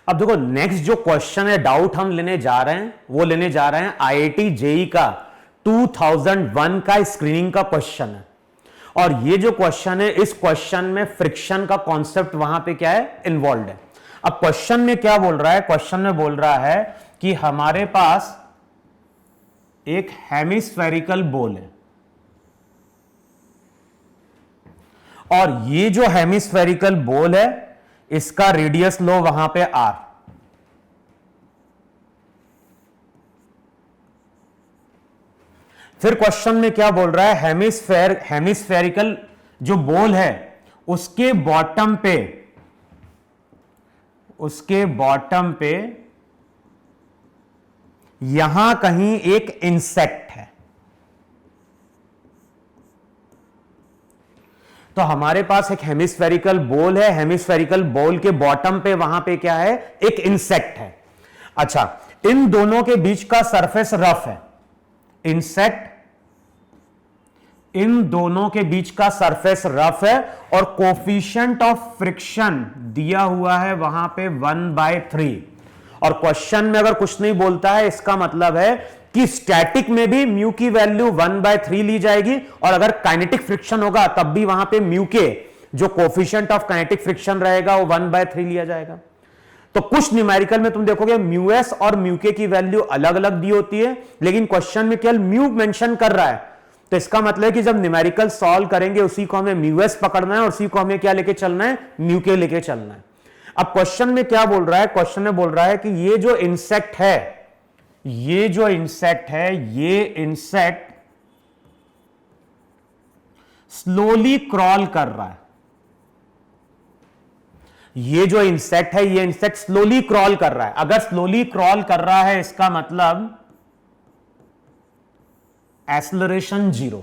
अब देखो नेक्स्ट जो क्वेश्चन है, डाउट हम लेने जा रहे हैं, वो लेने जा रहे हैं आईआईटी जेई का 2001 का स्क्रीनिंग का क्वेश्चन है। और ये जो क्वेश्चन है, इस क्वेश्चन में फ्रिक्शन का कॉन्सेप्ट वहां पे क्या है, इन्वॉल्व है। अब क्वेश्चन में क्या बोल रहा है, क्वेश्चन में बोल रहा है कि हमारे पास एक हेमिस्फेरिकल बॉल है और ये जो हेमिस्फेरिकल बॉल है इसका रेडियस लो वहां पे आर। फिर क्वेश्चन में क्या बोल रहा है, हेमिस्फेरिकल जो बॉल है उसके बॉटम पे यहां कहीं एक इंसेक्ट है। तो हमारे पास एक हेमिस्फेरिकल बॉल है, हेमिस्फेरिकल बॉल के बॉटम पे वहां पे क्या है, एक इंसेक्ट है। अच्छा, इन दोनों के बीच का सरफेस रफ है, इंसेक्ट इन दोनों के बीच का सरफेस रफ है और कोफिशिएंट ऑफ फ्रिक्शन दिया हुआ है वहां पे 1/3। और क्वेश्चन में अगर कुछ नहीं बोलता है, इसका मतलब है कि स्टैटिक में भी म्यू की वैल्यू 1/3 ली जाएगी और अगर काइनेटिक फ्रिक्शन होगा तब भी वहां पे म्यू के जो कोफिशिएंट ऑफ काइनेटिक फ्रिक्शन रहेगा वो 1/3 लिया जाएगा। तो कुछ न्यूमेरिकल में तुम देखोगे म्यू एस और म्यू के की वैल्यू अलग अलग दी होती है, लेकिन क्वेश्चन में केवल म्यू मेंशन कर रहा है। तो इसका मतलब है कि जब न्यूमेरिकल सॉल्व करेंगे उसी को हमें म्यू एस पकड़ना है और उसी को हमें क्या लेके चलना है, म्यू के लेके चलना है। अब क्वेश्चन में क्या बोल रहा है, क्वेश्चन में बोल रहा है कि ये जो इंसेक्ट है, ये इंसेक्ट स्लोली क्रॉल कर रहा है। ये जो इंसेक्ट है, ये इंसेक्ट स्लोली क्रॉल कर रहा है। अगर स्लोली क्रॉल कर रहा है इसका मतलब एक्सेलरेशन 0।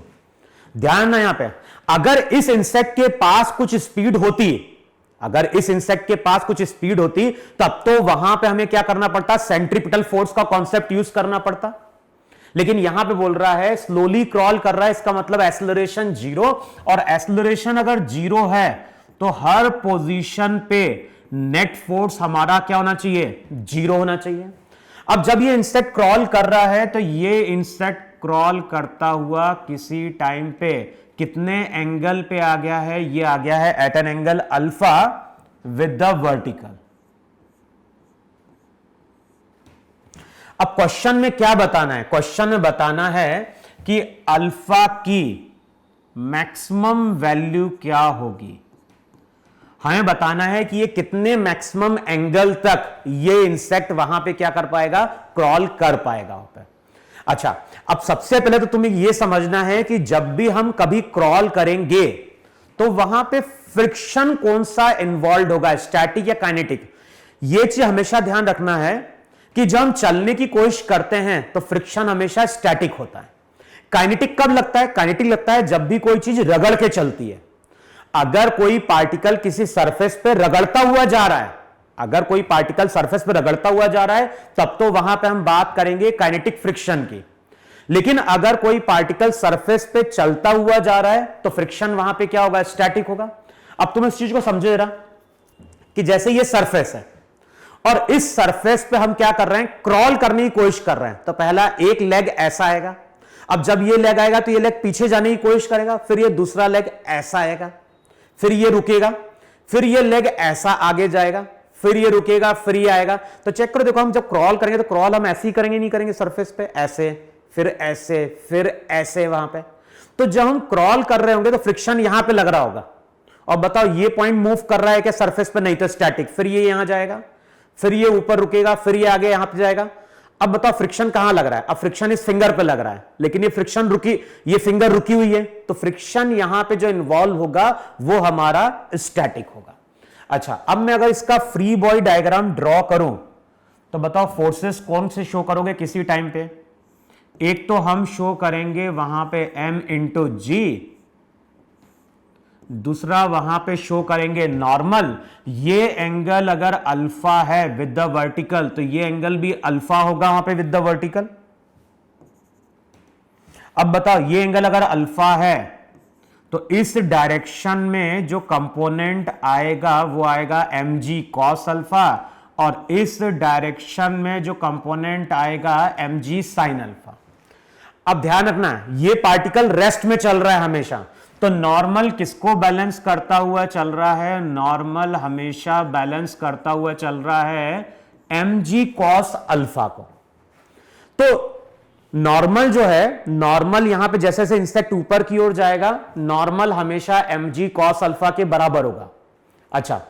ध्यान ना यहां पे, अगर इस इंसेक्ट के पास कुछ स्पीड होती, तब तो वहां पे हमें क्या करना पड़ता, सेंट्रीपिटल फोर्स का कॉन्सेप्ट यूज करना पड़ता। लेकिन यहां पे बोल रहा है स्लोली क्रॉल कर रहा है, इसका मतलब एक्सेलरेशन 0। और एक्सेलरेशन अगर 0 है तो हर पोजीशन पे नेट फोर्स हमारा क्या होना चाहिए, 0 होना चाहिए। अब जब ये इंसेक्ट क्रॉल कर रहा है तो ये इंसेक्ट क्रॉल करता हुआ किसी टाइम पे कितने एंगल पे आ गया है, ये आ गया है at an angle alpha with the vertical. अब क्वेश्चन में क्या बताना है, क्वेश्चन में बताना है कि अल्फा की मैक्सिमम वैल्यू क्या होगी। हमें बताना है कि ये कितने मैक्सिमम एंगल तक ये इंसेक्ट वहां पे क्या कर पाएगा, क्रॉल कर पाएगा वहां पे। अच्छा, अब सबसे पहले तो तुम्हें यह समझना है कि जब भी हम कभी क्रॉल करेंगे तो वहां पे फ्रिक्शन कौन सा इन्वॉल्व होगा, स्टैटिक या काइनेटिक। यह चीज हमेशा ध्यान रखना है कि जब हम चलने की कोशिश करते हैं तो फ्रिक्शन हमेशा स्टैटिक होता है। काइनेटिक कब लगता है, काइनेटिक लगता है जब भी कोई चीज रगड़ के चलती है। अगर कोई पार्टिकल किसी सरफेस पे रगड़ता हुआ जा रहा है, तब तो वहां पे हम बात करेंगे काइनेटिक फ्रिक्शन की। लेकिन अगर कोई पार्टिकल सरफेस पे चलता हुआ जा रहा है तो फ्रिक्शन वहां पे क्या होगा, स्टैटिक होगा। अब तुम इस चीज को समझो जरा कि जैसे ये सरफेस है और इस सरफेस पे हम क्या कर रहे हैं, क्रॉल करने की कोशिश कर रहे हैं। तो पहला एक लेग ऐसा आएगा, अब जब ये लेग आएगा तो ये लेग पीछे जाने की कोशिश करेगा, फिर ये दूसरा लेग ऐसा आएगा, फिर ये रुकेगा, फिर ये लेग ऐसा आगे जाएगा, फिर ये रुकेगा, फिर ये आएगा। तो चेक करो, देखो हम जब क्रॉल करेंगे तो क्रॉल हम ऐसे ही करेंगे, नहीं करेंगे सरफेस पे, ऐसे, फिर ऐसे, फिर ऐसे वहां पे। तो जब हम क्रॉल कर रहे होंगे तो फ्रिक्शन यहां पे लग रहा होगा। और बताओ ये पॉइंट मूव कर रहा है क्या सरफेस पे, नहीं तो स्टैटिक। फिर ये यहां जाएगा, फिर ये ऊपर रुकेगा, फिर ये आगे यहां पे जाएगा। अब बताओ फ्रिक्शन कहां लग रहा है, अब फ्रिक्शन इस फिंगर पे लग रहा है, लेकिन ये फ्रिक्शन ये फिंगर रुकी हुई है, तो फ्रिक्शन यहां पे जो इन्वॉल्व होगा वो हमारा स्टैटिक होगा। अच्छा, अब मैं अगर इसका फ्री बॉडी डायग्राम ड्रॉ करूं तो बताओ फोर्सेस कौन से शो करोगे किसी टाइम पे। एक तो हम शो करेंगे वहां पे m इंटू जी, दूसरा वहां पे शो करेंगे नॉर्मल। ये एंगल अगर अल्फा है विद द वर्टिकल तो ये एंगल भी अल्फा होगा वहां पे विद द वर्टिकल। अब बताओ ये एंगल अगर अल्फा है तो इस डायरेक्शन में जो कंपोनेंट आएगा वो आएगा mg cos अल्फा, और इस डायरेक्शन में जो कंपोनेंट आएगा mg sin अल्फा। अब ध्यान रखना, ये पार्टिकल रेस्ट में चल रहा है हमेशा, तो नॉर्मल किसको बैलेंस करता हुआ चल रहा है? नॉर्मल हमेशा बैलेंस करता हुआ चल रहा है mg cos अल्फा को। तो नॉर्मल जो है, नॉर्मल यहां पे जैसे जैसे इंसेक्ट ऊपर की ओर जाएगा, नॉर्मल हमेशा mg cos अल्फा के बराबर होगा। अच्छा,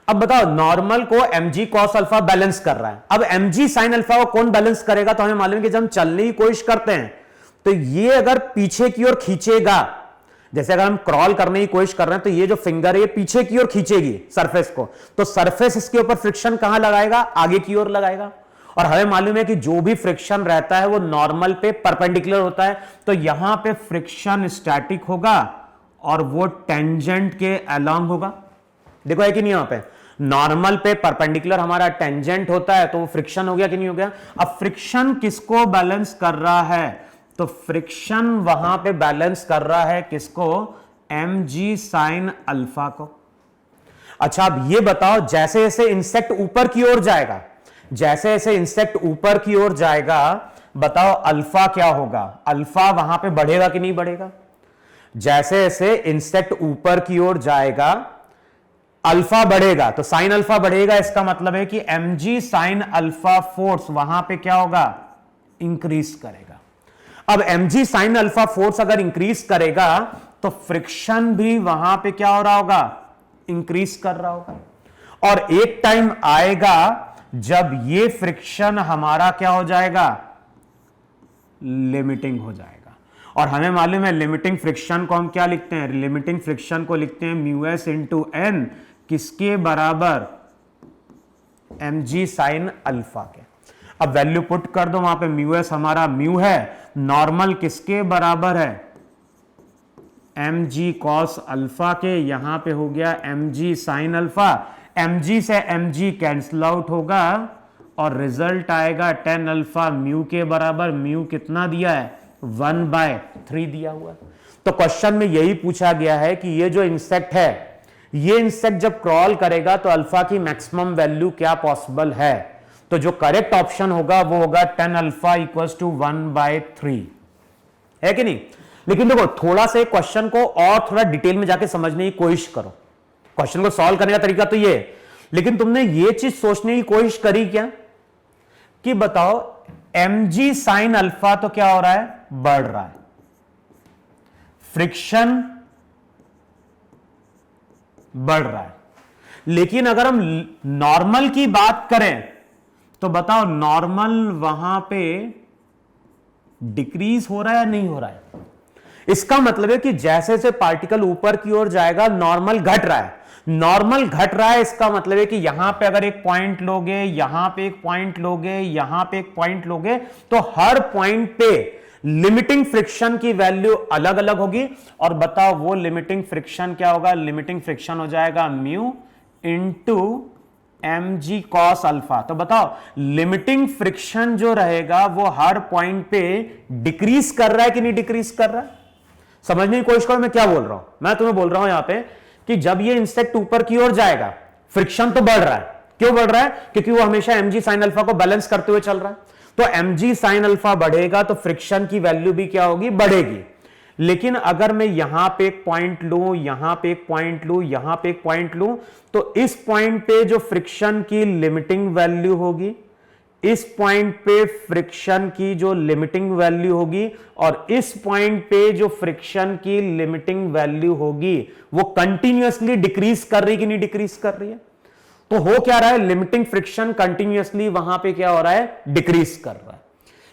अब बताओ, नॉर्मल को mg cos अल्फा बैलेंस कर रहा है, अब mg sin अल्फा को कौन बैलेंस करेगा? तो हमें मालूम है कि जब हम चलने की कोशिश करते हैं तो ये अगर पीछे की ओर खींचेगा, जैसे अगर हम क्रॉल करने की कोशिश कर रहे हैं तो ये जो फिंगर है ये पीछे की ओर खींचेगी सरफेस को, तो सरफेस इसके ऊपर फ्रिक्शन कहां लगाएगा? आगे की ओर लगाएगा। और हमें मालूम है कि जो भी फ्रिक्शन रहता है वो नॉर्मल पे परपेंडिकुलर होता है, तो यहां पे फ्रिक्शन स्टैटिक होगा और वो टेंजेंट के अलोंग होगा। देखो है कि नहीं, यहां पे नॉर्मल पे परपेंडिकुलर हमारा टेंजेंट होता है, तो वो फ्रिक्शन हो गया कि नहीं हो गया? अब फ्रिक्शन किसको बैलेंस कर रहा है? तो फ्रिक्शन वहां पे बैलेंस कर रहा है किसको? mg sin अल्फा को। अच्छा, अब ये बताओ, जैसे जैसे इंसेक्ट ऊपर की ओर जाएगा, जैसे जैसे इंसेक्ट ऊपर की ओर जाएगा, बताओ अल्फा क्या होगा? अल्फा वहां पे बढ़ेगा कि नहीं बढ़ेगा? जैसे जैसे इंसेक्ट ऊपर की ओर जाएगा अल्फा बढ़ेगा, तो साइन अल्फा बढ़ेगा, इसका मतलब है कि mg sin अल्फा फोर्स वहां पे क्या होगा? इंक्रीज करेगा। अब mg sin अल्फा फोर्स अगर इंक्रीज करेगा तो फ्रिक्शन भी वहां पे क्या हो रहा होगा? इंक्रीज कर रहा होगा। और एक टाइम आएगा जब ये फ्रिक्शन हमारा क्या हो जाएगा? लिमिटिंग हो जाएगा। और हमें मालूम है लिमिटिंग फ्रिक्शन को हम क्या लिखते हैं? लिमिटिंग फ्रिक्शन को लिखते हैं म्यू एस इंटू एन, किसके बराबर? mg sin अल्फा के। अब वैल्यू पुट कर दो वहां पे, म्यू एस हमारा म्यू है, नॉर्मल किसके बराबर है? mg cos अल्फा के, यहां पे हो गया mg sin अल्फा, mg से mg कैंसिल आउट होगा और रिजल्ट आएगा tan अल्फा म्यू के बराबर। म्यू कितना दिया है? 1/3 दिया हुआ। तो क्वेश्चन में यही पूछा गया है कि ये जो इंसेक्ट है, ये इंसेक्ट जब क्रॉल करेगा तो अल्फा की मैक्सिमम वैल्यू क्या पॉसिबल है? तो जो करेक्ट ऑप्शन होगा वो होगा tan अल्फा इक्वल्स टू 1/3, है कि नहीं? लेकिन देखो, थोड़ा सा क्वेश्चन को और थोड़ा डिटेल में जाके समझने की कोशिश करो। क्वेश्चन को सॉल्व करने का तरीका तो ये, लेकिन तुमने ये चीज सोचने की कोशिश करी क्या कि बताओ mg sin अल्फा तो क्या हो रहा है? बढ़ रहा है, फ्रिक्शन बढ़ रहा है। लेकिन अगर हम नॉर्मल की बात करें तो बताओ नॉर्मल वहां पे डिक्रीज हो रहा है या नहीं हो रहा है? इसका मतलब है कि जैसे जैसे पार्टिकल ऊपर की ओर जाएगा नॉर्मल घट रहा है, नॉर्मल घट रहा है। इसका मतलब है कि यहां पे अगर एक पॉइंट लोगे, यहां पे एक पॉइंट लोगे, यहां पे एक पॉइंट लोगे, तो हर पॉइंट पे लिमिटिंग फ्रिक्शन की वैल्यू अलग अलग होगी। और बताओ वो लिमिटिंग फ्रिक्शन क्या होगा? लिमिटिंग फ्रिक्शन हो जाएगा mu into mg cos alpha. तो बताओ लिमिटिंग फ्रिक्शन जो रहेगा वो हर पॉइंट पे डिक्रीज कर रहा है कि नहीं डिक्रीज कर रहा है? समझने की कोशिश करो मैं क्या बोल रहा हूं। मैं तुम्हें बोल रहा हूं यहां पे कि जब ये इंसेक्ट ऊपर की ओर जाएगा फ्रिक्शन तो बढ़ रहा है। क्यों बढ़ रहा है? क्योंकि वो हमेशा mg sin अल्फा को बैलेंस करते हुए चल रहा है। तो mg sin अल्फा बढ़ेगा तो फ्रिक्शन की वैल्यू भी क्या होगी? बढ़ेगी। लेकिन अगर मैं यहां पे एक पॉइंट लूं, यहां पे एक पॉइंट लूं, यहां पे एक पॉइंट लूं, तो इस पॉइंट पे जो फ्रिक्शन की लिमिटिंग वैल्यू होगी, इस पॉइंट पे फ्रिक्शन की जो लिमिटिंग वैल्यू होगी, और इस पॉइंट पे जो फ्रिक्शन की लिमिटिंग वैल्यू होगी, वो कंटिन्यूअसली डिक्रीज कर रही कि नहीं डिक्रीज कर रही है? तो हो क्या रहा है? लिमिटिंग फ्रिक्शन कंटिन्यूअसली वहां पे क्या हो रहा है? डिक्रीज कर रहा है।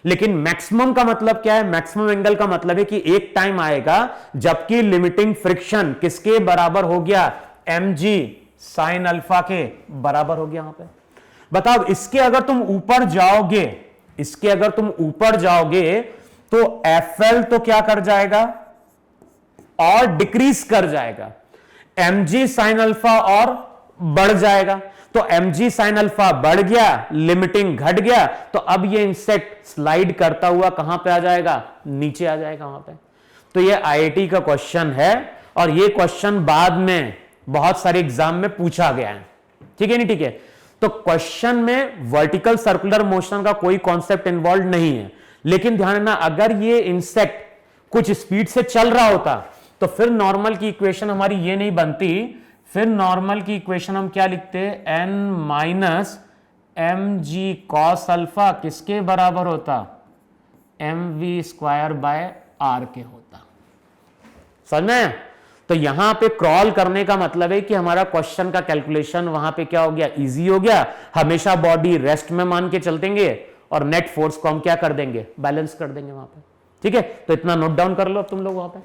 लेकिन मैक्सिमम का मतलब क्या है? मैक्सिमम एंगल का मतलब है कि एक टाइम आएगा जबकि लिमिटिंग फ्रिक्शन किसके बराबर हो गया? mg sin अल्फा के बराबर हो गया। यहां पे बताओ इसके अगर तुम ऊपर जाओगे, इसके अगर तुम ऊपर जाओगे तो FL तो क्या कर जाएगा? और डिक्रीज कर जाएगा। mg sin अल्फा और बढ़ जाएगा। तो mg sin अल्फा बढ़ गया, लिमिटिंग घट गया, तो अब ये इंसेक्ट स्लाइड करता हुआ कहां पे आ जाएगा? नीचे आ जाएगा वहां पे। तो ये IIT का क्वेश्चन है और ये क्वेश्चन बाद में बहुत सारे एग्जाम में पूछा गया है। ठीक है नहीं? ठीक है। तो क्वेश्चन में वर्टिकल सर्कुलर मोशन का कोई कॉन्सेप्ट इन्वॉल्व नहीं है, लेकिन ध्यान रखना अगर ये इंसेक्ट कुछ स्पीड से चल रहा होता तो फिर नॉर्मल की इक्वेशन हमारी ये नहीं बनती। फिर नॉर्मल की इक्वेशन हम क्या लिखते हैं, N minus M G cos alpha किसके बराबर होता, M V square by R के होता। समझ में? तो यहां पे क्रॉल करने का मतलब है कि हमारा क्वेश्चन का कैलकुलेशन वहां पे क्या हो गया, इजी हो गया। हमेशा बॉडी रेस्ट में मान के चलतेंगे और नेट फोर्स को हम क्या कर देंगे, बैलेंस कर देंगे वहां पे। ठीक है, तो इतना नोट डाउन कर लो अब तुम लोग वहां पे।